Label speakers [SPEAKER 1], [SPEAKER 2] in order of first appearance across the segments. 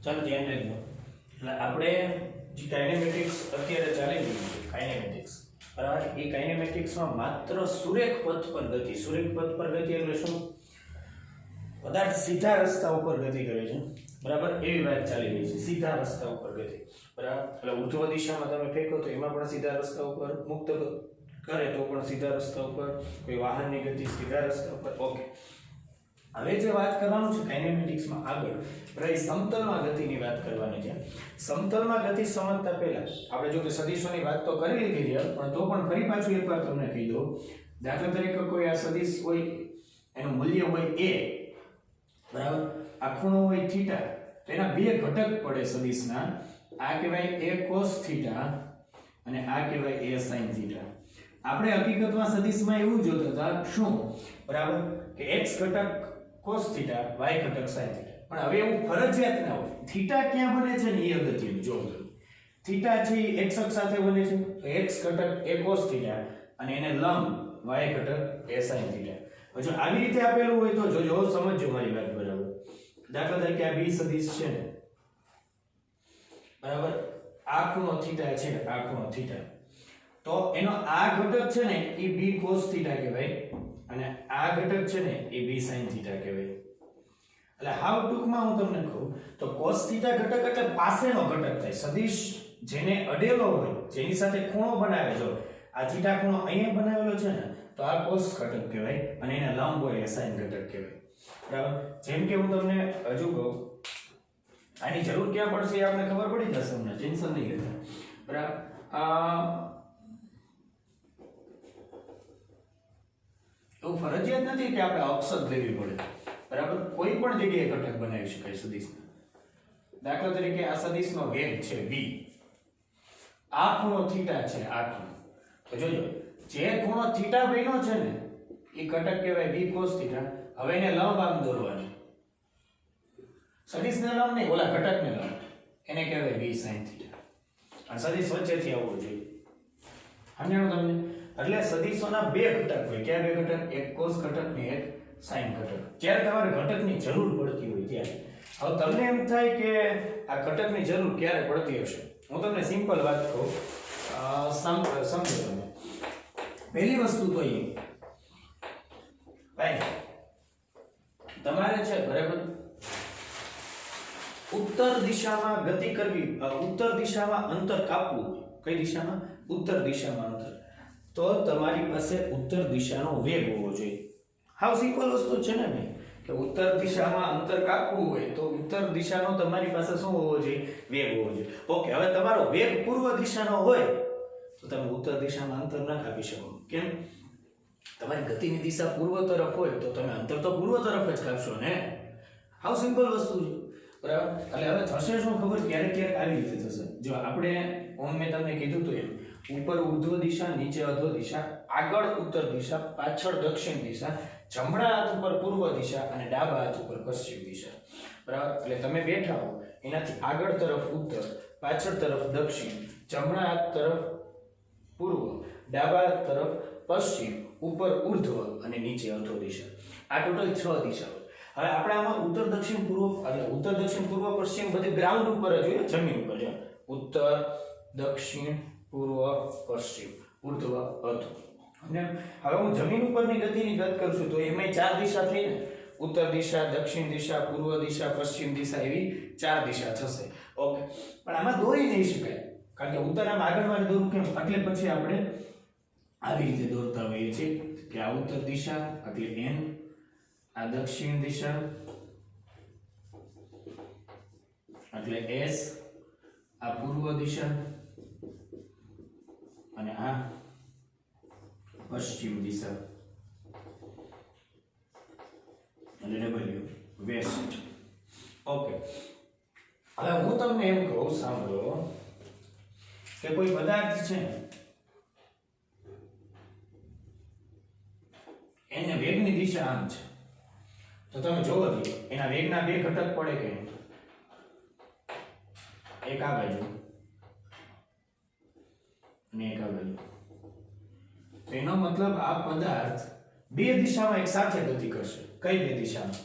[SPEAKER 1] ચાલો ધ્યાન રાખજો. એટલે આપણે જે કાઇનેમેટિક્સ અત્યારે ચાલી રહ્યું છે કાઇનેમેટિક્સ, બરાબર, એ કાઇનેમેટિક્સમાં માત્ર સુરેખ પથ પર ગતિ, સુરેખ પથ પર ગતિ એટલે શું? પદાર્થ સીધા રસ્તા ઉપર ગતિ કરે છે, બરાબર, એવી વાત ચાલી રહી છે. સીધા રસ્તા ઉપર ગતિ, બરાબર, એટલે ઉર્ધ્વ દિશામાં તમે ફેંકો તો એમાં પણ સીધા રસ્તા ઉપર, મુક્ત કરે તો પણ સીધા રસ્તા ઉપર, કોઈ વાહનની ગતિ સીધા રસ્તા ઉપર. ઓકે, હવે જે વાત કરવાનું છે કાઇનેમેટિક્સમાં આગળ, એ સમતલમાં ગતિની વાત કરવાની છે. સમતલમાં ગતિ સમજતા પહેલા આપણે જો કે સદિશોની વાત તો કરી લીધી છે, પણ તો પણ ફરી પાછું એકવાર તમને કહી દઉં. દાખલા તરીકે કોઈ આ સદિશ હોય, એનું મૂલ્ય હોય a, બરાબર, આ ખૂણો હોય થીટા, તો એના બે ઘટક પડે સદિશના. આ કહેવાય a cos થીટા અને આ કહેવાય a sin થીટા. આપણે હકીકતમાં સદિશમાં એવું જોતા હતા શું, બરાબર, કે x ઘટક cos થીટા, y ઘટક sin થીટા. પણ હવે એવું ફરજિયાત ના હોય. થીટા ક્યાં બને છે ને એ અગત્યનું જોજો. થીટા છે x અક્ષ સાથે બને છે, તો x ઘટક a cos થીટા અને એને લંબ y ઘટક a sin થીટા. જો આવી રીતે આપેલું હોય તો જોજો, સમજજો મારી વાત, બરાબર. દાખલા તરીકે આ b સદિશ છે, બરાબર, આ ખૂણો થીટા છે, આ ખૂણો થીટા, તો એનો આ ઘટક છે ને એ b cos થીટા કહેવાય અને આ ઘટક છે ને એ b sin થીટા કહેવાય. એટલે હાવ ટૂંકમાં હું તમને કહું તો cos થીટા ઘટક એટલે પાસેનો ઘટક થાય. સદિશ જેને અડેલો હોય, જેની સાથે ખૂણો બનાવે, જો આ થીટા ખૂણો અહીંયા બનાવેલો છે ને, તો આ cos ઘટક કહેવાય અને એને લંબ હોય એ sin ઘટક કહેવાય, બરાબર. જેમ કે હું તમને હજુ કહું, આની જરૂર ક્યાં પડશે એ આપણે ખબર પડી જશે, અમને ટેન્શન નહીં લેતા, બરાબર. એવું ફરજિયાત નથી કે આપણે અક્ષ જ લેવી પડે, બરાબર. કોઈ પણ જગ્યાએ ઘટક બનાવી શકાય સદિશનો. દાખલા તરીકે આ સદિશનો વેગ છે v, આ ખૂણો થીટા છે, આ ખૂણો, તો જોજો જે ખૂણો થીટા બન્યો છે ને એ ઘટક કહેવાય v cos થીટા. હવે એને લંબ આમ દોરવાનું, સદિશને લંબ નહીં, ઓલા ઘટકને લંબ, એને કહેવાય v sin થીટા. અને સદિશ વચ્ચેથી આવવું જોઈએ, સમજાણું તમને? એટલે સદિશોના બે ઘટક હોય. ક્યાં બે ઘટક? એક cos ઘટક ને એક sin ઘટક. જ્યારે તમારે ઘટકની જરૂર પડતી હોય ત્યારે. હવે તમને એમ થાય કે આ ઘટકની જરૂર ક્યારે પડતી હશે? હું તમને સિમ્પલ વાત કહું, સમજો તમે. પહેલી વસ્તુ તો એ ભાઈ, તમારે છે, બરાબર, ઉત્તર દિશામાં ગતિ કરવી, ઉત્તર દિશામાં અંતર કાપવું હોય. કઈ દિશામાં? ઉત્તર દિશામાં અંતર. તો તમારી પાસે ઉત્તર દિશાનો વેગ હોવો જોઈએ. હાવ સિમ્પલ વસ્તુ છે ને ભાઈ, કે ઉત્તર દિશામાં અંતર કાપવું હોય તો ઉત્તર દિશાનો તમારી પાસે શું હોવો જોઈએ? વેગ હોવો જોઈએ. ઓકે, હવે તમારો વેગ પૂર્વ દિશાનો હોય તો તમે ઉત્તર દિશામાં અંતર ન કાપી શકો. કેમ? તમારી ગતિની દિશા પૂર્વ તરફ હોય તો તમે અંતર તો પૂર્વ તરફ જ કાપશો ને. હાવ સિમ્પલ વસ્તુ છે, બરાબર. એટલે હવે થશે શું ખબર? ક્યારેક ક્યારેક આવી રીતે થશે. જો આપણે ઓમ મેં તમને કીધું તો એમ, ઉપર ઉર્ધ્વ દિશા, નીચે અધો દિશા, આગળ ઉત્તર દિશા, પાછળ દક્ષિણ દિશા, જમણા હાથ ઉપર પૂર્વ દિશા અને ડાબા હાથ ઉપર પશ્ચિમ દિશા, બરાબર. એટલે તમે બેઠા હો એનાથી આગળ તરફ ઉત્તર, પાછળ તરફ દક્ષિણ, જમણા હાથ તરફ પૂર્વ, ડાબા હાથ તરફ પશ્ચિમ, ઉપર ઉર્ધ્વ અને નીચે અધો દિશા. આ ટોટલ 6 દિશાઓ. હવે આપણે આમાં ઉત્તર દક્ષિણ પૂર્વ, એટલે ઉત્તર દક્ષિણ પૂર્વ પશ્ચિમ બધી ગ્રાઉન્ડ ઉપર જ હોય, જમીન ઉપર છે. ઉત્તર, દક્ષિણ, પૂર્વ, પશ્ચિમ, ઉર્ધ્વ, અધો. અને હવે હું જમીન ઉપરની ગતિની વાત કરું છું તો એમાં 4 દિશા થઈ ને, ઉત્તર દિશા, દક્ષિણ દિશા, પૂર્વ દિશા, પશ્ચિમ દિશા, એવી 4 દિશા થશે. ઓકે, પણ આમાં દોરી નહીં શકાય, કારણ કે ઉત્તર આમ આગળ દોરું કેમ? એટલે પછી આપણે આવી રીતે દોરતા હોઈએ છીએ કે આ ઉત્તર દિશા એટલે n, આ દક્ષિણ દિશા એટલે s, આ પૂર્વ દિશા અને આ પશ્ચિમ દિશા એટલે w, વેસ્ટ. ઓકે, હવે હું તમને એમ કહું, સાંભળો, કે કોઈ પદાર્થ છે એને વેગની દિશા આમ છે, તો તમે જોવો તો એના વેગના બે ઘટક પડે કે એક આ બાજુ અને એક આ બાજુ. તો એનો મતલબ આ પદાર્થ બે દિશામાં એક સાથે ગતિ કરશે. કઈ બે દિશામાં?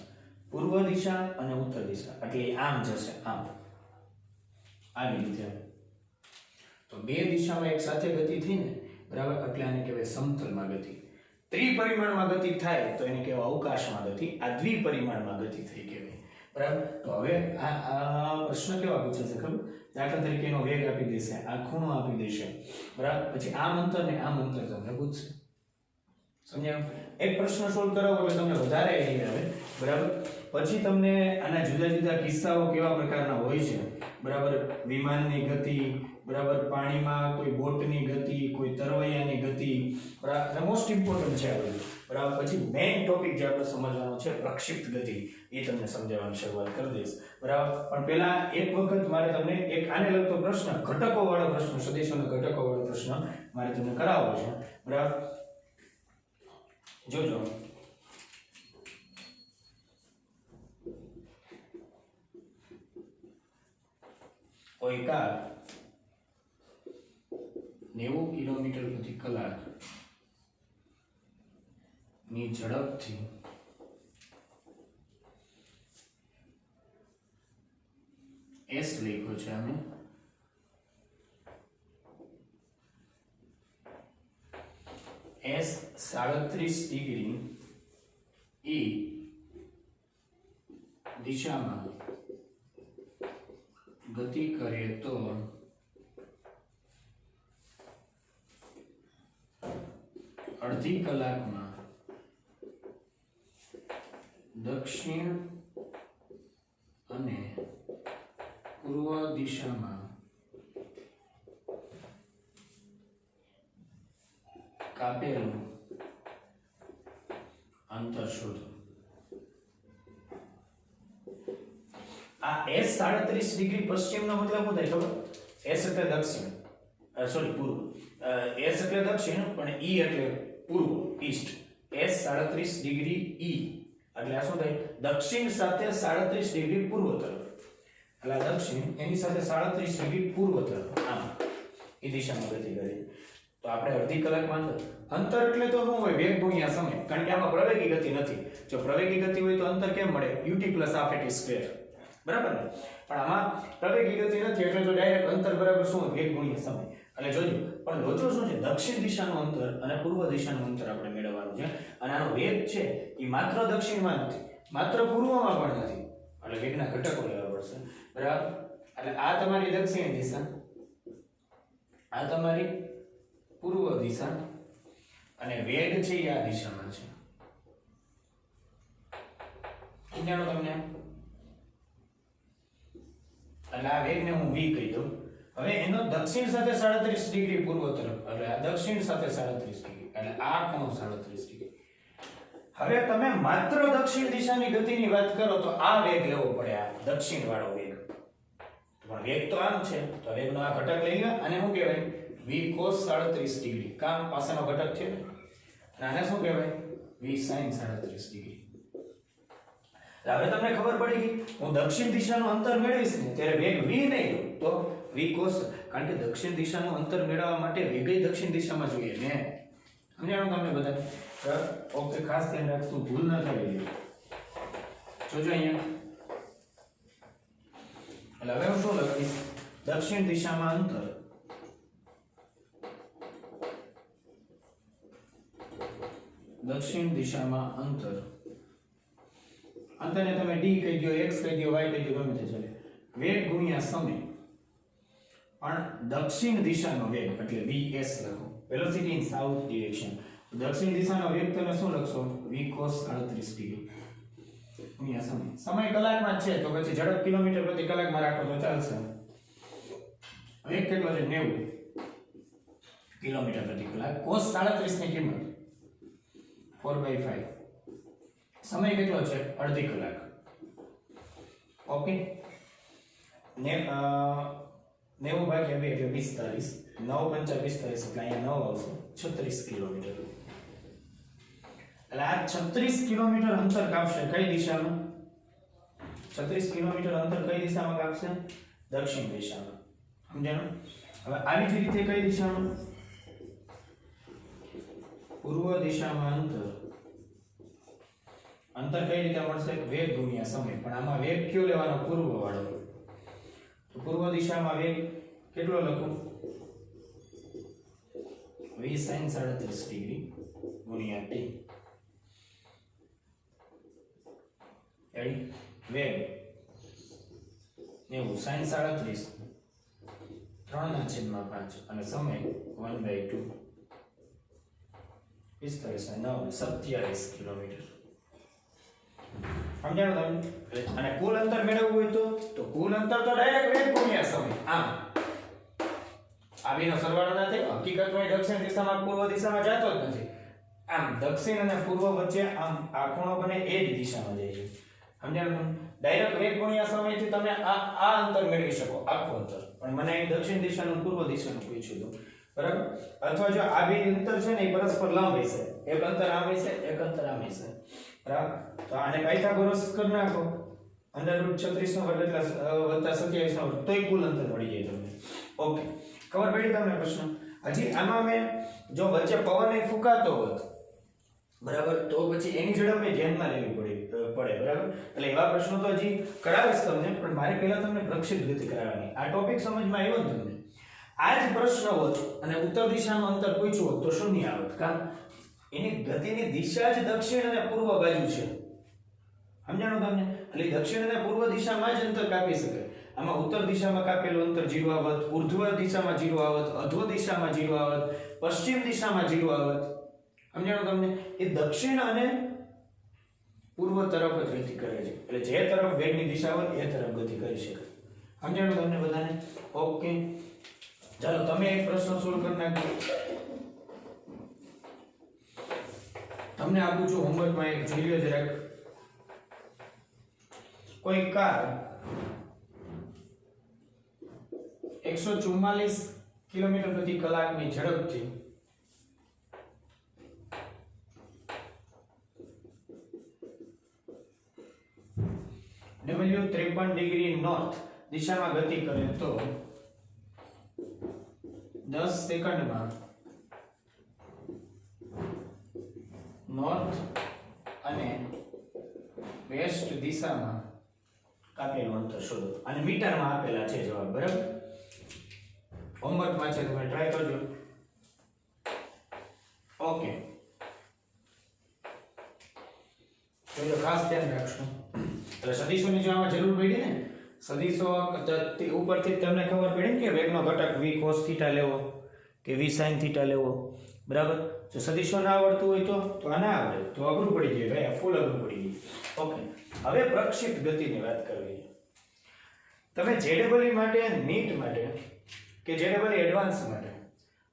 [SPEAKER 1] પૂર્વ દિશા અને ઉત્તર દિશા. એટલે આમ જશે, આમ. આવી રીતે તો બે દિશામાં એક સાથે ગતિ થઈ ને બરાબર એટલે આને કહેવાય સમતલમાં ગતિ ત્રિપરિમાણમાં ગતિ થાય તો એને કહેવાય અવકાશમાં ગતિ આ દ્વિપરિમાણમાં ગતિ થઈ કહેવાય બરાબર તો હવે આ પ્રશ્ન કેવા પૂછે છે ખબર દાખલા તરીકે એનો વેગ આપી દેશે આ ખૂણો આપી દેશે બરાબર પછી આમ અંતર ને આમ અંતર તમને પૂછશે સમજાયું એક પ્રશ્ન સોલ્વ કરાવો એટલે તમને વધારે આઈડિયા આવે બરાબર પછી તમને આના જુદા જુદા કિસ્સાઓ કેવા પ્રકારના હોય છે બરાબર વિમાનની ગતિ બરાબર પાણીમાં કોઈ બોટની ગતિ કોઈ તરવૈયાની ગતિ બરાબર મોસ્ટ ઇમ્પોર્ટન્ટ છે આ બધું બરાબર પછી મેઇન ટોપિક જે આપણે સમજવાનો છે પ્રક્ષિપ્ત ગતિ એ તમને સમજાવવાની શરૂઆત કરી દઈશ બરાબર પણ પહેલા એક વખત મારે તમને એક આને લગતો પ્રશ્ન ઘટકો વાળો પ્રશ્ન સદિશોના ઘટકો વાળો પ્રશ્ન મારે તમને કરાવવો છે બરાબર જોજો કોઈ કાર 90 કિલોમીટર પ્રતિ કલાક ની ઝડપથી S લખ્યો છે અમે S 37 ડિગ્રી E દિશામાં ગતિ કરે તો અડધી કલાકમાં દક્ષિણ અને પૂર્વ દિશામાં કાપેલું અંતર શોધો આ S 37 ડિગ્રી પશ્ચિમનો મતલબ શું થાય ખબર S એટલે દક્ષિણ સોરી પૂર્વ S એટલે દક્ષિણ પણ E એટલે પૂર્વ ઈસ્ટ S 37 ડિગ્રી E એટલે આ શું થાય દક્ષિણ સાથે 37 ડિગ્રી પૂર્વ તરફ એટલે આ દક્ષિણ એની સાથે 37 ડિગ્રી પૂર્વ તરફ આમ એ દિશામાં ગતિ કરે તો આપણે અડધી કલાકમાં અંતર એટલે તો શું હોય વેગ ગુણ્યા સમય કારણ કે આમાં પ્રવેગી ગતિ નથી જો પ્રવેગી ગતિ હોય તો અંતર કેમ મળે ut + ½ at સ્ક્વેર બરાબર ને પણ આમાં પ્રવેગી ગતિ નથી એટલે તો ડાયરેક્ટ અંતર બરાબર શું વેગ ગુણ્યા સમય એટલે જોજો પણ લોચો શું છે દક્ષિણ દિશાનું અંતર અને પૂર્વ દિશાનું અંતર આપણે મેળવવાનું છે અને આનો વેગ છે એ માત્ર દક્ષિણમાં નથી માત્ર પૂર્વમાં પણ નથી એટલે વેગના ઘટકો લેવા પડશે બરાબર એટલે આ તમારી દક્ષિણ દિશા આ તમારી પૂર્વ દિશા અને વેગ છે એ આ દિશામાં છે સમજાણો તમને એટલે આ વેગને હું v કહી દઉં હવે એનો દક્ષિણ સાથે 37 ડિગ્રી પૂર્વ તરફ એટલે આ દક્ષિણ સાથે 37 ડિગ્રી એટલે આ ખૂણો 37 ડિગ્રી હવે તમે માત્ર દક્ષિણ દિશાની ગતિની વાત કરો તો આ વેગ લેવો પડે આ દક્ષિણ વાળો વેગ પણ વેગ તો આમ છે તો વેગનો આ ઘટક લઈ લો અને શું કહેવાય v cos 37 ડિગ્રી કામ પાસેનો ઘટક છે અને આને શું કહેવાય v sin 37 ડિગ્રી હવે તમને ખબર પડી ગઈ હું દક્ષિણ દિશાનું અંતર મેળવીશ ને ત્યારે વેગ v નહીં લો તો v cos કારણ કે દક્ષિણ દિશાનું અંતર મેળવવા માટે વેગ દક્ષિણ દિશામાં જોઈએ ને સમજાણું તમને બધા ઓકે ખાસ ધ્યાન રાખશું ભૂલ ન થવી જોઈએ જોજો અહીંયા એટલે હવે હું શું લખીશ દક્ષિણ દિશામાં અંતર દક્ષિણ દિશામાં અંતર અંતરને તમે d કહી દો x કહી દો y કહી દો ગમે તે ચાલે વેગ ગુણ્યા સમય પણ દક્ષિણ દિશાનો વેગ એટલે vs લખો વેલોસિટી ઇન સાઉથ ડિરેક્શન દક્ષિણ દિશાનો વેગ તમે શું લખશો v cos 38 ડિગ્રી ગુણ્યા સમય કલાકમાં જ છે તો પછી ઝડપ કિલોમીટર પ્રતિ કલાકમાં રાખો તો ચાલશે વેગ કેટલો છે 90 કિલોમીટર પ્રતિ કલાક cos 37 ની કિંમત 4/5 સમય કેટલો છે અડધી કલાક ઓકે 90 ભાગ્યા 2 એટલે 45 9 5 45 એટલે અહીંયા 9 આવશે 36 કિલોમીટર એટલે આ 36 કિલોમીટર અંતર કાપશે કઈ દિશામાં 36 કિલોમીટર અંતર કઈ દિશામાં કાપશે દક્ષિણ દિશામાં સમજાણું હવે આવી જ રીતે કઈ દિશામાં પૂર્વ દિશામાં અંતર કઈ રીતે મળશે વેગ ગુણ્યા સમય પણ આમાં વેગ કયો લેવાનો પૂર્વ વાળો તો પૂર્વ દિશામાં વેગ કેટલો લખું v sin 37 ડિગ્રી ગુણ્યા t એડી વેગ 90 sin 37 3/5 અને સમય 1/2 27 કિલોમીટર સમજાણો તમે અને કુલ અંતર મેળવવું હોય તો કુલ અંતર તો ડાયરેક્ટ વેગ ગુણ્યા સમય આમ આ બેનો સરવાળો ના થાય હકીકતમાં દક્ષિણ દિશામાં પૂર્વ દિશામાં જતો જ નથી આમ દક્ષિણ અને પૂર્વ વચ્ચે આમ આ ખૂણો બને એ જ દિશામાં જાય છે સમજાણો તમે ડાયરેક્ટ વેગ ગુણ્યા સમયથી તમે આ અંતર મેળવી શકો આખું અંતર પણ મને અહીં દક્ષિણ દિશાનું પૂર્વ દિશાનું પૂછ્યું હતું બરાબર અથવા જો આ બે અંતર છે ને એ પરસ્પર લંબ હશે એક અંતર આમ હશે એક અંતર આમ હશે બરાબર તો આને પાયથાગોરસ કરી નાખો √36 નો વર્ગ એટલે +27 નો વર્ગ તોય કુલ અંતર મળી જાય તમને ઓકે ખબર પડી તમને પ્રશ્ન હજી આમાં મેં જો વચ્ચે પવન એ ફૂંકાતો હોત બરાબર તો પછી એની ઝડપ એ ધ્યાનમાં લેવી પડે બરાબર એટલે એવા પ્રશ્નો તો હજી કરાવીશ તમને પણ મારે પહેલા તમને પ્રક્ષેપ ગતિ કરાવવાની આ ટોપિક સમજમાં આવ્યો ને તમને આ જ પ્રશ્ન હોત અને ઉત્તર દિશાનું અંતર પૂછ્યું હોત તો શૂન્ય આવત કારણ એની ગતિની દિશા જ દક્ષિણ અને પૂર્વ બાજુ છે સમજાણો તમને એટલે દક્ષિણ અને પૂર્વ દિશામાં જ અંતર કાપી શકે આમાં ઉત્તર દિશામાં કાપેલું અંતર 0 આવત ઉર્ધ્વ દિશામાં 0 આવત અધ્વ દિશામાં 0 આવત પશ્ચિમ દિશામાં 0 આવત સમજાણો તમને એ દક્ષિણ અને પૂર્વ તરફ જ ગતિ કરે છે એટલે જે તરફ વેગની દિશા હોય એ તરફ ગતિ કરી શકે સમજાણો તમને બધાને ઓકે ચાલો તમે એક પ્રશ્ન સોલ્વ કરી નાખો તમને આપું છું હોમવર્કમાં એક જોઈ લો જરાક કોઈ કાર 144 કિલોમીટર પ્રતિ કલાકની ઝડપથી W53 ડિગ્રી નોર્થ દિશામાં ગતિ કરે તો 10 સેકન્ડમાં નોર્થ અને વેસ્ટ દિશામાં કાપેલું અંતર શોધો અને મીટરમાં આપેલા છે જવાબ બરાબર હોમવર્કમાં છે તમે ટ્રાય કરજો ઓકે તો ખાસ ધ્યાન રાખજો એટલે સદીશોની જો આમાં જરૂર પડી ને સદીશો ઉપરથી તમને ખબર પડી ને કે વેગનો ઘટક v cos θ લેવો કે v sin θ લેવો બરાબર જો સદીશો ના આવડતું હોય તો આ ના આવડે તો અઘરું પડી જાય ભાઈ ફૂલ અઘરું પડી જાય ઓકે હવે પ્રક્ષિપ્ત ગતિની વાત કરવી તમે જેડબલઈ માટે નીટ માટે કે જેડબલઈ એડવાન્સ માટે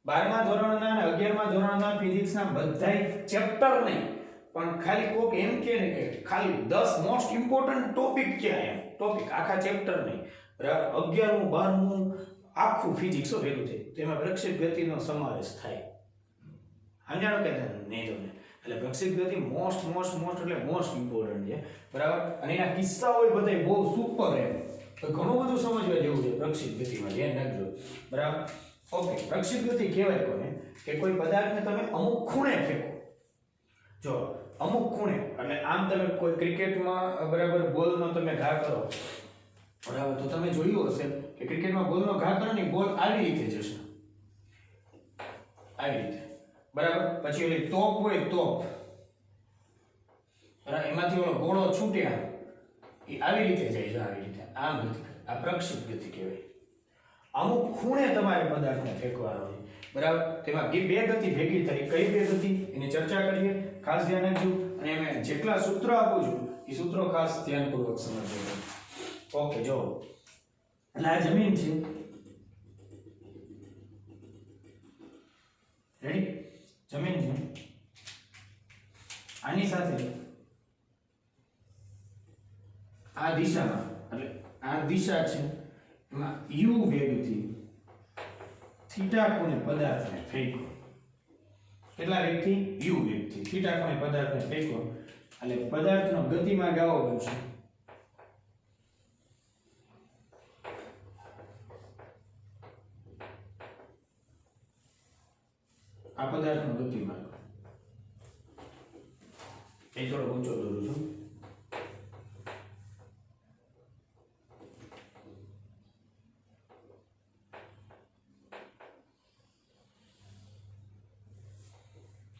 [SPEAKER 1] 12મા ધોરણના અને 11મા ધોરણના ફિઝિક્સના બધાય ચેપ્ટર નહીં પણ ખાલી કોક એમ કે ને કે ખાલી 10 મોસ્ટ ઇમ્પોર્ટન્ટ ટોપિક ક્યાં એમ ટોપિક આખા ચેપ્ટર નહીં બરાબર 11મું 12મું આખું ફિઝિક્સ ભેગું થાય તેમાં પ્રક્ષિપ્ત ગતિનો સમાવેશ થાય સમજાણો કે નહીં તમને એટલે પ્રક્ષિપ્ત ગતિ મોસ્ટ એટલે મોસ્ટ ઇમ્પોર્ટન્ટ છે બરાબર અને એના કિસ્સાઓ બધા બહુ સુપર એમ તો ઘણું બધું સમજવા જેવું છે પ્રક્ષિપ્ત ગતિમાં ધ્યાન રાખજો બરાબર ઓકે પ્રક્ષિપ્ત ગતિ કહેવાય કોને કે કોઈ પદાર્થને તમે અમુક ખૂણે ફેંકો જો અમુક ખૂણે એટલે આમ તમે કોઈ ક્રિકેટમાં બરાબર બોલનો તમે ઘા કરો બરાબર તો તમે જોયું હશે કે ક્રિકેટમાં બોલનો ઘા કરો ને બોલ આવી રીતે જશે આવી રીતે બરાબર પછી ઓલી તોપ હોય તોપ બરાબર એમાંથી ઓલો ગોળો છૂટ્યા એ આવી રીતે જાય છે આવી રીતે આમ ગતિ આ પ્રક્ષિપ્ત ગતિ કહેવાય અમુક ખૂણે તમારે પદાર્થને ફેંકવાનો છે બરાબર તેમાં બે ગતિ ભેગી થઈ કઈ બે ગતિ એની ચર્ચા કરીએ ખાસ ધ્યાન રાખજો અને મેં જેટલા સૂત્રો આપું છું એ સૂત્રો ખાસ ધ્યાનપૂર્વક સમજજો ઓકે જો એટલે આ જમીન છે રેડી જમીન છે આની સાથે આ દિશામાં એટલે આ દિશા છે એમાં u વેગથી થીટા ખૂણે પદાર્થને ફેંકો કેટલા વેગથી u વેગથી થીટા ખૂણે પદાર્થને ફેંકો એટલે પદાર્થનો ગતિમાં ગાવો બનશે આ પદાર્થનો ગતિમાર્ગ એ થોડો ઊંચો દોરું છું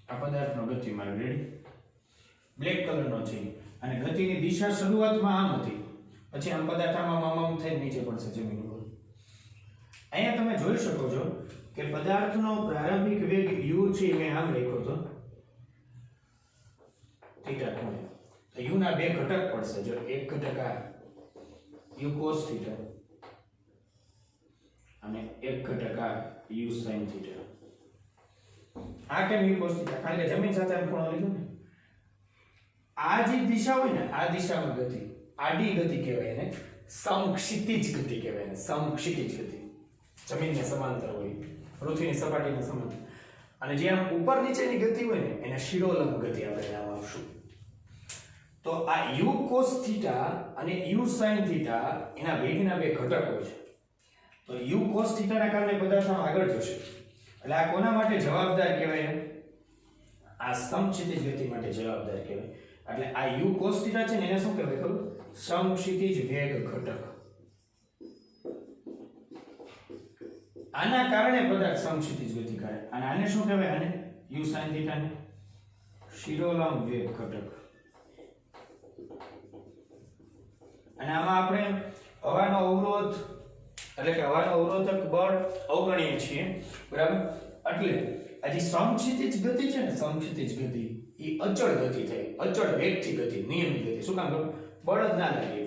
[SPEAKER 1] આ પદાર્થનો ગતિમાર્ગ રેડી બ્લેક કલરનો છે અને ગતિની દિશા શરૂઆતમાં આમ હતી પછી આમ પદાર્થ આમ થઈને નીચે પડશે જમીન ઉપર અહીંયા તમે જોઈ શકો છો કે પદાર્થનો પ્રારંભિક વેગ u છે મેં આમ લખ્યો હતો થીટા ખૂણે તો u ના બે ઘટક પડશે જો એક ઘટક આ u cos થીટા અને એક ઘટક આ u sin થીટા આ કેમ u cos થીટા કારણ કે જમીન સાથે આમ ખૂણો લીધો ને આ જે દિશા હોય ને આ દિશામાં ગતિ આડી ગતિ કહેવાય ને સમક્ષિતિજ ગતિ કહેવાય ને સમક્ષિતિજ ગતિ જમીનને સમાંતર હોય પૃથ્વીની સપાટીને સમાંતર અને જે આમ ઉપર નીચેની ગતિ હોય ને એને શિરોલંબ ગતિ આપણે નામ આપશું તો આ u cos થીટા અને u sin થીટા એના વેગના બે ઘટકો છે તો u cos થીટા ના કારણે પદાર્થ આગળ જશે એટલે આ કોના માટે જવાબદાર કહેવાય આ સમક્ષિતિજ ગતિ માટે જવાબદાર કહેવાય એટલે આ u cos થીટા છે ને એને શું કહેવાય ખબર સમક્ષિતિજ વેગ ઘટક આના કારણે પદાર્થ સમક્ષિતિજ ગતિ કરે અને આને શું કહેવાય આને u sin થીટા ને શિરોલંબ વેગ ઘટક અને આમાં આપણે હવાનો અવરોધ એટલે કે હવાનો અવરોધક બળ અવગણીએ છીએ બરાબર એટલે આ જે સમક્ષિતિજ ગતિ છે ને સમક્ષિતિજ ગતિ એ અચળ ગતિ થઈ અચળ વેગથી ગતિ નિયમિત ગતિ શું કામ બળ જ ના લાગે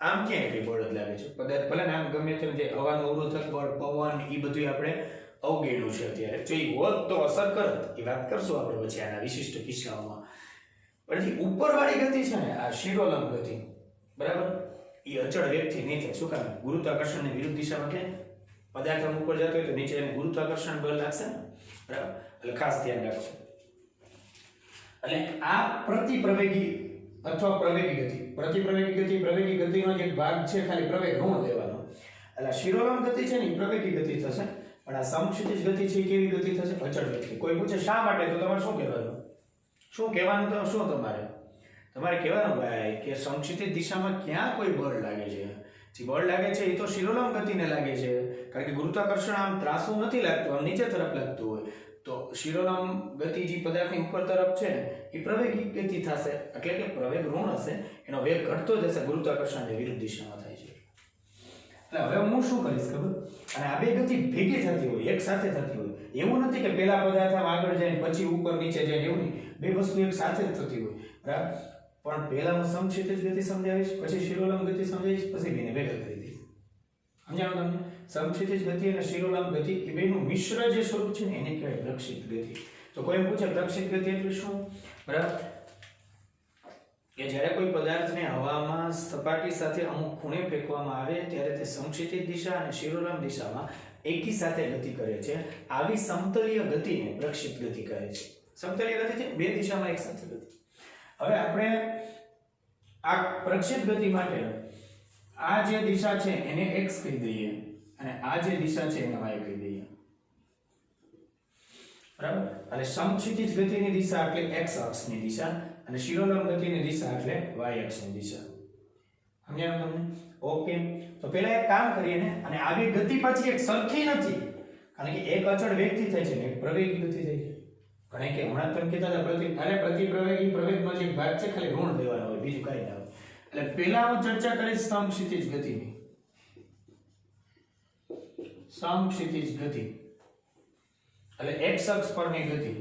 [SPEAKER 1] આમ ક્યાં કઈ બળ જ લાગે છે પદાર્થ ભલે આમ ગમે તેમ જે હવાનો અવરોધક બળ પવન એ બધું આપણે અવગણ્યું છે અત્યારે જો એ હોત તો અસર કરત એ વાત કરશું આપણે પછી આના વિશિષ્ટ કિસ્સાઓમાં પણ જે ઉપરવાળી ગતિ છે ને આ શિરોલંબ ગતિ બરાબર એ અચળ વેગથી નહીં થાય શું કામ ગુરુત્વાકર્ષણની વિરુદ્ધ દિશામાં કે પદાર્થ ઉપર જતો હોય તો નીચે એને ગુરુત્વાકર્ષણ બળ લાગશે ને બરાબર એટલે ખાસ ધ્યાન રાખજો એટલે આ પ્રતિપ્રવેગી અથવા પ્રવેગી ગતિ પ્રવેગી ગતિનો જે ભાગ છે ખાલી પ્રવેગ ઋણ લેવાનો એટલે શિરોલંબ ગતિ છે ને પ્રવેગી ગતિ થશે પણ આ સમક્ષિતિજ ગતિ છે કેવી ગતિ થશે અચળ વેગથી કોઈ પૂછે શા માટે તો તમારે શું કહેવાનું તો શું તમારે કહેવાનું ભાઈ કે સમક્ષિતિજ દિશામાં ક્યાં કોઈ બળ લાગે છે જે બળ લાગે છે એ તો શિરોલંબ ગતિને લાગે છે કારણ કે ગુરુત્વાકર્ષણ આમ ત્રાસું નથી લાગતું આમ નીચે તરફ લાગતું હોય તો શિરોલંબ ગતિ જે પદાર્થની ઉપર તરફ છે એ પ્રવેગી ગતિ થશે એટલે કે પ્રવેગ ઋણ હશે એનો વેગ ઘટતો જશે ગુરુત્વાકર્ષણની વિરુદ્ધ દિશામાં થાય છે એટલે હવે હું શું કરીશ ખબર અને આ બે ગતિ ભેગી થતી હોય એક સાથે થતી હોય એવું નથી કે પહેલા પદાર્થ આમ આગળ જાય પછી ઉપર નીચે જાય એવું નહીં બે વસ્તુ એક સાથે જ થતી હોય બરાબર પણ પહેલા હું સમક્ષિતિજ ગતિ સમજાવીશ પછી શિરોલંબ ગતિ સમજાવીશ પછી બેને ભેગા કરી દઈશ સમજાણો તમને સમક્ષિતિજ ગતિ અને શિરોલંબ ગતિ એ બેનું મિશ્ર જે સ્વરૂપ છે ને એને કહેવાય પ્રક્ષિપ્ત ગતિ તો કોઈ પૂછે પ્રક્ષિપ્ત ગતિ એટલે શું બરાબર કે જ્યારે કોઈ પદાર્થને હવામાં સપાટી સાથે અમુક ખૂણે ફેંકવામાં આવે ત્યારે તે સમક્ષિતિજ દિશા અને શિરોલંબ દિશામાં એકી સાથે ગતિ કરે છે આવી સમતલીય ગતિને પ્રક્ષિપ્ત ગતિ કહે છે સમતલીય ગતિ છે બે દિશામાં એક સાથે ગતિ હવે આપણે આ પ્રક્ષિપ્ત ગતિ માટે આ જે દિશા છે એને x કહી દઈએ અને આ જે દિશા છે એને y કહી દઈએ બરાબર એટલે સમક્ષિતિજ ગતિની દિશા એટલે x અક્ષની દિશા અને શિરોલંબ ગતિની દિશા એટલે y અક્ષની દિશા સમજાયું તમને ઓકે તો પહેલા એક કામ કરીએ ને અને આ બે ગતિ પાછી એક સરખી નથી કારણ કે એક અચળ વેગથી થાય છે ને એક પ્રવેગી ગતિ થાય છે ઘણા કે હમણાં તમે કહેતા હતા પ્રતિપ્રવેગી પ્રવેગનો જે ભાગ છે ખાલી ઋણ દેવાનો હોય બીજું કાંઈ ના હોય એટલે પહેલા હું ચર્ચા કરીશ સમક્ષિતિજ ગતિની સમક્ષિતિજ ગતિ એટલે x અક્ષ પરની ગતિ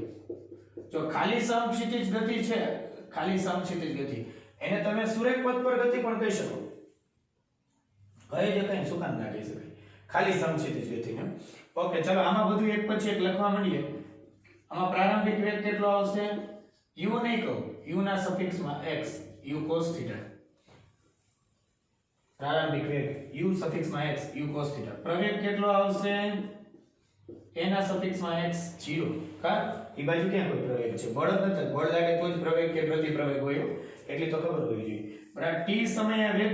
[SPEAKER 1] જો ખાલી સમક્ષિતિજ ગતિ છે ખાલી સમક્ષિતિજ ગતિ એને તમે સુરેખ પથ પર ગતિ પણ કહી શકો કહી જ કઈ શું કામ ના કહી શકાય ખાલી સમક્ષિતિજ ગતિને ઓકે ચલો આમાં બધું એક પછી એક લખવા માંડીએ આમાં પ્રારંભિક વેગ કેટલો આવશે u નહીં કહું u ના સફિક્સમાં x u cos θ પ્રારંભિક વેગ u સફિક્સમાં x u cos θ પ્રવેગ કેટલો આવશે a ના સફિક્સમાં x 0 કા એ બાજુ ક્યાં કોઈ પ્રવેગ છે બળ જ નથી બળ લાગે તો જ પ્રવેગ કે પ્રતિપ્રવેગ હોય એટલી તો ખબર હોવી જોઈએ બરાબર t સમયે વેગ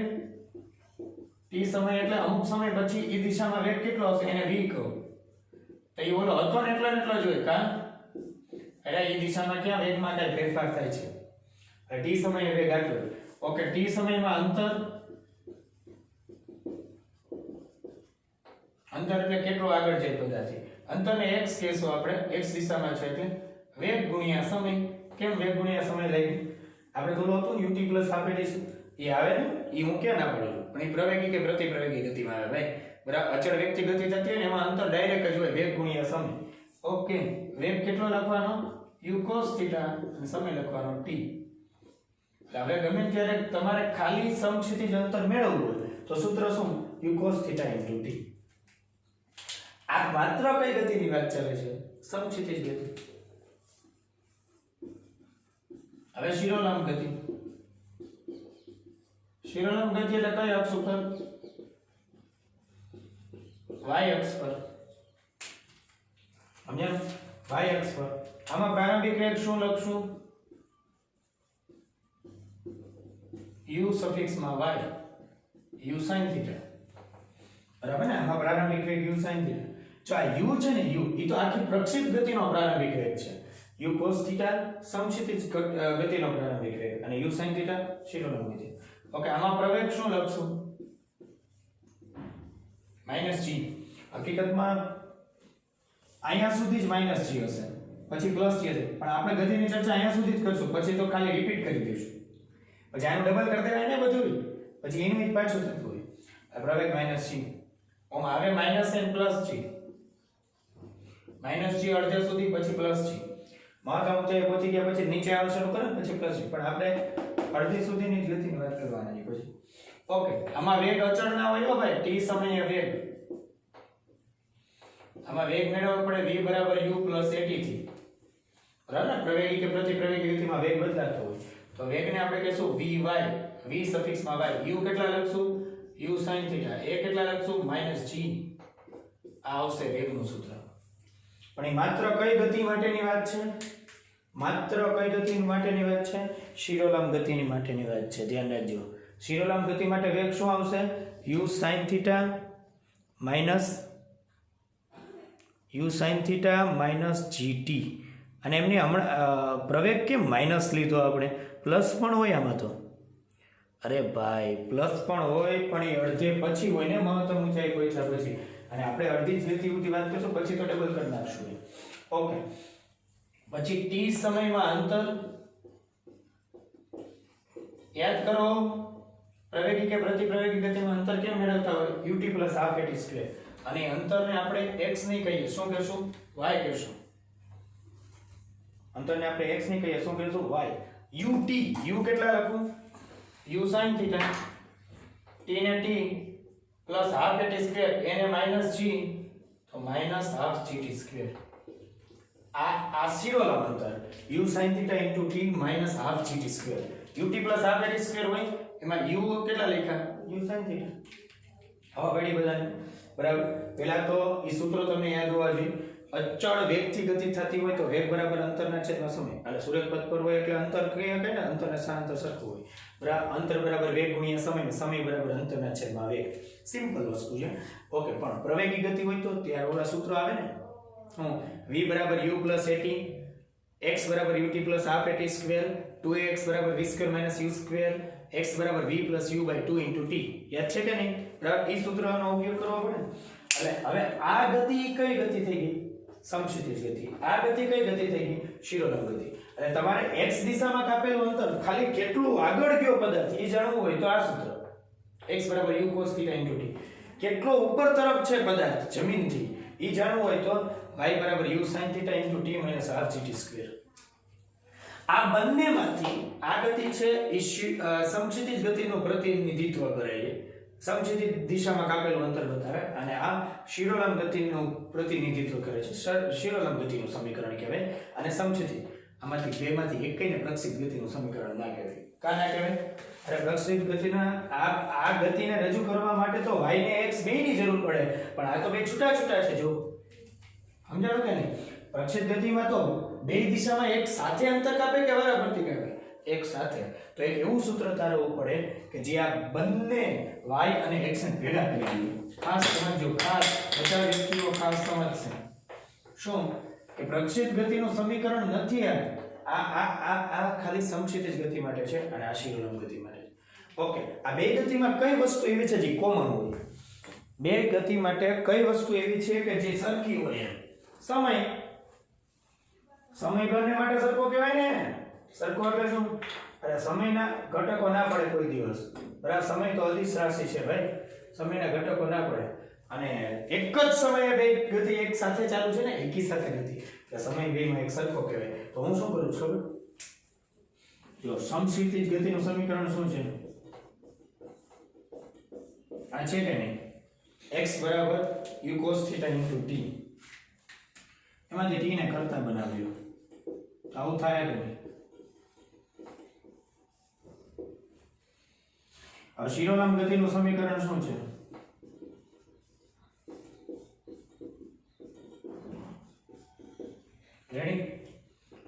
[SPEAKER 1] t સમય એટલે અમુક સમય પછી એ દિશામાં વેગ કેટલો આવશે એને v કહું તો એ ઓલો હતો ને એટલો જોઈએ કા અરે એ દિશામાં ક્યાં વેગમાં કઈ ફેરફાર થાય છે એટલે t સમયે વેગ આટલો ઓકે t સમયમાં અંતર એટલે કેટલો આગળ જાય પદાર્થ અંતરને x કહેશું આપણે x દિશામાં છે એટલે વેગ ગુણ્યા સમય. કેમ વેગ ગુણ્યા સમય લઈ? આપણે તો હતું ut પ્લસ હાફ એટી એ આવે ને, એ હું ક્યાં ના પડું, પણ એ પ્રવેગી કે પ્રતિપ્રવેગી ગતિમાં આવે ભાઈ. બરાબર, અચળ વેગથી ગતિ થતી હોય ને એમાં અંતર ડાયરેક્ટ જ હોય, વેગ ગુણ્યા સમય. ઓકે, વેગ કેટલો લખવાનો? u cos θ અને સમય લખવાનો t. હવે ગમે ત્યારે તમારે ખાલી સમક્ષિતિજ અંતર મેળવવું હોય તો સૂત્ર શું? u cos θ * t. આ માત્ર કઈ ગતિની વાત ચાલે છે? સમક્ષિતિજ ગતિ. હવે શિરોલંબ ગતિ. શિરોલંબ ગતિ એટલે કઈ અક્ષ ઉપર? y અક્ષ પર. સમજ્યા? y અક્ષ પર. આમાં પ્રારંભિક વેગ શું લખશું? u સફિક્સ માં y, u sin θ. બરાબર ને? આમાં પ્રારંભિક વેગ u sin θ. જો આ u છે ને, u એ તો આખી પ્રક્ષિપ્ત ગતિનો પ્રારંભિક વેગ છે. u cos θ સમક્ષિતિજ ગતિનો પ્રારંભિક વેગ અને u sin θ શિરોલંબ ગતિ. ઓકે, આમાં પ્રવેગ શું લખશું? -g. હકીકતમાં અહીંયા સુધી જ -g હશે, પછી +g હશે, પણ આપણે ગતિની ચર્ચા અહીંયા સુધી જ કરશું, પછી તો ખાલી રિપીટ કરી દઈશું. પછી આનું ડબલ કરી દેવાય ને બધું, પછી એનું જ પાછું થતું હોય. આ પ્રવેગ -g. ઓમ આવે -n + g. -g અડધે સુધી, પછી +g. મહત્તમ ઊંચાઈ પહોંચી ગયા પછી નીચે આવવાનું શરૂ કરે પછી +g. પણ આપણે અડધી સુધીની જ ગતિની વાત કરવાની છે પછી. ઓકે, આમાં વેગ અચળ ના હોય હો ભાઈ, t સમયે વેગ. આમાં વેગ મેળવવો પડે v = u + at થી. બરાબર ને? પ્રવેગી કે પ્રતિપ્રવેગી ગતિમાં વેગ બદલાતો હોય તો વેગને આપણે કહીશું vy, v સફિક્સ માં y. u કેટલા લખશું? u sin θ. a કેટલા લખશું? -g. આ આવશે વેગનું સૂત્ર. પણ એ માત્ર કઈ ગતિ માટેની વાત છે? માત્ર કઈ ગતિ માટેની વાત છે? શિરોલંબ ગતિની માટેની વાત છે. ધ્યાન રાખજો. શિરોલંબ ગતિ માટે વેગ શું આવશે? u sin θ gt. અને એમની હમણાં પ્રવેગ કેમ માઇનસ લીધો આપણે? પ્લસ પણ હોય આમાં તો. અરે ભાઈ, પ્લસ પણ હોય પણ એ અડધે પછી હોય ને, મહત્તમ ઊંચાઈ પહોંચ્યા પછી. અને આપણે અડધી જ ગતિ સુધી વાત કરશું, પછી તો ડબલ કરી નાખશું. ઓકે, પછી t સમયમાં અંતર યાદ કરો. પ્રવેગી કે પ્રતિપ્રવેગી ગતિમાં અંતર કેમ મેળવતા હોય? ut + half a t square. અને અંતરને આપણે x નહીં કહીએ, શું કહેશું? y કહેશું. અંતરને આપણે x નહીં કહીએ, શું કહેશું? y. ut, u કેટલા લખું? u sin θ. t ને t + હાફ એટી સ્ક્વેર, એને -g તો -half gt સ્ક્વેર. આ શિરોલંબ અંતર u sin θ * t -half gt square. ut + half a t square હોય એમાં u કેટલા લખ્યા? u sin θ. હવે પડી બધાને બરાબર. પહેલા તો એ સૂત્રો તમને યાદ હોવા જોઈએ. અચળ વેગથી ગતિ થતી હોય તો વેગ બરાબર અંતરના છેદમાં સમય. એટલે સુરેખ પથ પર હોય એટલે અંતર કહીએ કે ને, અંતરના સ્થાનાંતર સરખું હોય. બરાબર, અંતર બરાબર વેગ ગુણ્યા સમય, સમય બરાબર અંતરના છેદમાં વેગ. સિમ્પલ વસ્તુ છે. ઓકે, પણ પ્રવેગી ગતિ હોય તો ત્યારે ઓલા સૂત્રો આવે ને, v = u + at, x = ut + half a t square, 2ax = v² - u², x = v + u/2 * t. યાદ છે કે નહીં? બરાબર, એ સૂત્રનો ઉપયોગ કરવો પડે. એટલે હવે આ ગતિ કઈ ગતિ થઈ ગઈ? સમક્ષિતિજ ગતિ. આ ગતિ કઈ ગતિ થઈ ગઈ? શિરોલંબ ગતિ. અને તમારે x દિશામાં કાપેલું અંતર ખાલી કેટલું આગળ ગયો પદાર્થ એ જાણવું હોય તો આ સૂત્ર x = u cos θ * t. કેટલો ઉપર તરફ છે પદાર્થ જમીનથી એ જાણવું હોય તો y = u sin θ * t -half gt square. આ બંનેમાંથી આ ગતિ છે એ સમક્ષિતિજ ગતિનું પ્રતિનિધિત્વ કરે છે. સમક્ષિતિજ દિશામાં કાપેલું અંતર બતાવે અને આ શિરોલંબ ગતિનું પ્રતિનિધિત્વ કરે છે. શિરોલંબ ગતિનું સમીકરણ કહેવાય. અને સમક્ષિતિજ આમાંથી બેમાંથી એકને પ્રક્ષિપ્ત ગતિનું સમીકરણ ના કહેવાય. કા ના કહેવાય? અરે પ્રક્ષિપ્ત ગતિના આ ગતિને રજૂ કરવા માટે તો y ને x બેયની જરૂર પડે, પણ આ તો બે છૂટા છૂટા છે. જો સમજાણું કે નહીં? પ્રક્ષિપ્ત ગતિમાં તો બે દિશામાં એક સાથે અંતર કાપે કે વારાફરતી કાપે? એક સાથે. તો એક એવું સૂત્ર તારવવું પડે કે જે આ બંને y અને x ને ભેગા કરી દે. ખાસ સમજો, ખાસ બધા વ્યક્તિઓ ખાસ સમજશે. શું કે પ્રક્ષિપ્ત ગતિનું સમીકરણ નથી આ ખાલી સમક્ષિતિજ ગતિ માટે છે અને આ શિરોલંબ ગતિ માટે છે. ઓકે, આ બે ગતિમાં કઈ વસ્તુ એવી છે જે કોમન હોય? બે ગતિ માટે કઈ વસ્તુ એવી છે કે જે સરખી હોય? સમય. સમય બંને માટે સરખો કહેવાય ને. સરખો એટલે શું? અરે સમયના ઘટકો ના પડે કોઈ દિવસ. બરાબર, સમય તો અદિશ રાશિ છે ભાઈ, સમયના ઘટકો ના પડે. અને એક જ સમયે બે ગતિ એક સાથે ચાલુ છે ને, એકી સાથે ગતિ, એટલે સમય બેમાં એક સરખો કહેવાય. તો હું શું કરું છું ખબર? જો સમક્ષિતિજ ગતિનું સમીકરણ શું છે? આ છે કે નહીં? x બરાબર u cos θ * t. એમાંથી t ને કરતા બનાવ્યો. આવું થાય કે નહીં? હવે શિરોનામ ગતિનું સમીકરણ શું છે? રેડી?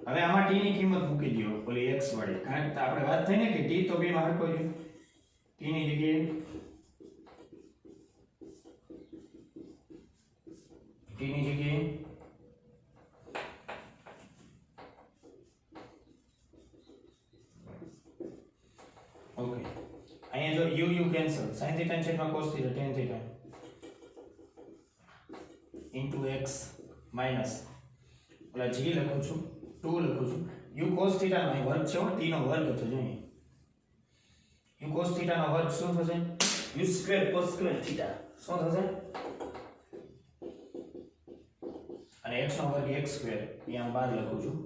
[SPEAKER 1] હવે આમાં t ની કિંમત મૂકી દો, ઓલી x વાળી. કારણ કે આપણે વાત થઈ ને કે t તો બે માં હરખો જ. t ની જગ્યાએ ઓકે, અહીંયા જો u કેન્સલ, sin θ ની છેદમાં cos θ tan θ into x minus ઓલા g લખું છું 2 લખું છું. u cos θ નો અહીં વર્ગ છે, t નો વર્ગ હતો. જો u cos θ નો વર્ગ શું થશે? u સ્ક્વેર cos સ્ક્વેર θ શું થશે? અને x નો વર્ગ x સ્ક્વેર, અહીંયા બહાર લખું છું.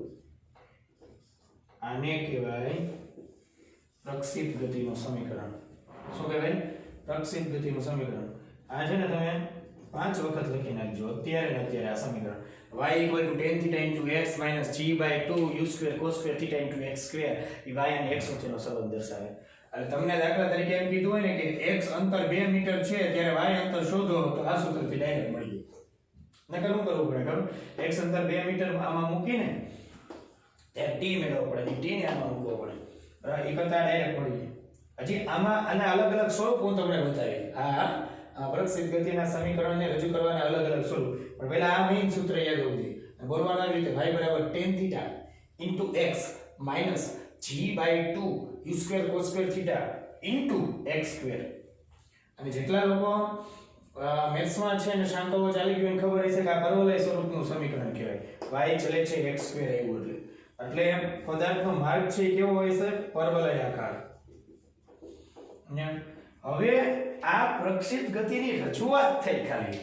[SPEAKER 1] આને કહેવાય પ્રક્ષિપ્ત ગતિનું સમીકરણ. શું કહેવાય? પ્રક્ષિપ્ત ગતિનું સમીકરણ. આ છે ને તમે 5 વખત લખી નાખજો અત્યારે ને અત્યારે આ સમીકરણ. y tan θ x g/2 u square cos square θ x square એ y અને x વચ્ચેનો સંબંધ દર્શાવે. એટલે તમને દાખલા તરીકે એમ કીધું હોય ને કે x અંતર 2 મીટર છે ત્યારે y અંતર શોધો, તો આ સૂત્રથી ડાયરેક્ટ મળી જાય. નકર શું કરવું પડે ખબર? x અંતર 2 મીટર આમાં મૂકીને ત્યારે t મેળવવો પડે, t ને આમાં મૂકવો પડે. બરાબર, એ કરતા ડાયરેક્ટ મળી જાય. હજી આમાં આના અલગ અલગ સ્વરૂપ હું તમને બતાવી. આ પ્રક્ષિપ્ત ગતિના સમીકરણને રજૂ કરવાના અલગ અલગ સ્વરૂપ. પણ પહેલા આ મેઈન સૂત્ર યાદ હોવું જોઈએ. બોલવાનું આવી રીતે y બરાબર tan θ into x minus g/2 u square cos square θ into x square. અને જેટલા લોકો મેથ્સમાં છે ને શાંકાઓ ચાલી ગયું એને ખબર હશે કે આ પરવલય સ્વરૂપનું સમીકરણ કહેવાય. y ચલે છે x સ્ક્વેર આવ્યું એટલે પદાર્થનો માર્ગ છે કેવો હોય છે? પરવલયાકાર. હવે આ પ્રક્ષિપ્ત ગતિની રજૂઆત થઈ ખાલી,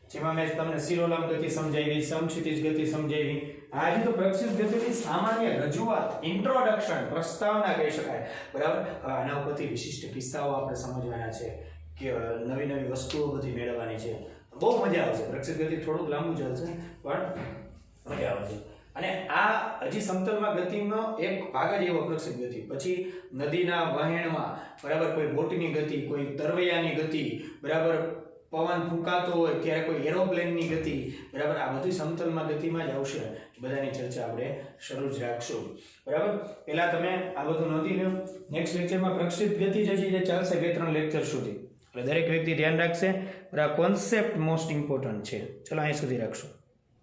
[SPEAKER 1] જેમાં મેં તમને શિરોલંબ ગતિ સમજાવી, સમક્ષિતિજ ગતિ સમજાવી. આજે તો પ્રક્ષિપ્ત ગતિની સામાન્ય રજૂઆત, ઇન્ટ્રોડક્શન, પ્રસ્તાવના કહી શકાય. બરાબર, આના ઉપરથી વિશિષ્ટ કિસ્સાઓ આપણે સમજવાના છે કે નવી નવી વસ્તુઓ બધી મેળવવાની છે. બહુ મજા આવશે. પ્રક્ષિપ્ત ગતિ થોડુંક લાંબુ ચાલશે પણ મજા આવશે. અને આ હજી સમતલમાં ગતિનો એક ભાગ જ એવો પ્રક્ષિપ્ત ગતિ. પછી નદીના વહેણમાં બરાબર કોઈ બોટની ગતિ, કોઈ તરવૈયાની ગતિ, બરાબર પવન ફૂંકાતો હોય ત્યારે કોઈ એરોપ્લેનની ગતિ, બરાબર આ બધી સમતલમાં ગતિમાં જ આવશે. બધાની ચર્ચા આપણે શરૂ જ રાખશું. બરાબર, પહેલા તમે આ બધું નોંધી લો. નેક્સ્ટ લેક્ચરમાં પ્રક્ષિપ્ત ગતિ જ હજી જે ચાલશે 2-3 લેક્ચર સુધી. એટલે દરેક વ્યક્તિ ધ્યાન રાખશે. બરાબર, કોન્સેપ્ટ મોસ્ટ ઇમ્પોર્ટન્ટ છે. ચલો અહીં સુધી રાખશું.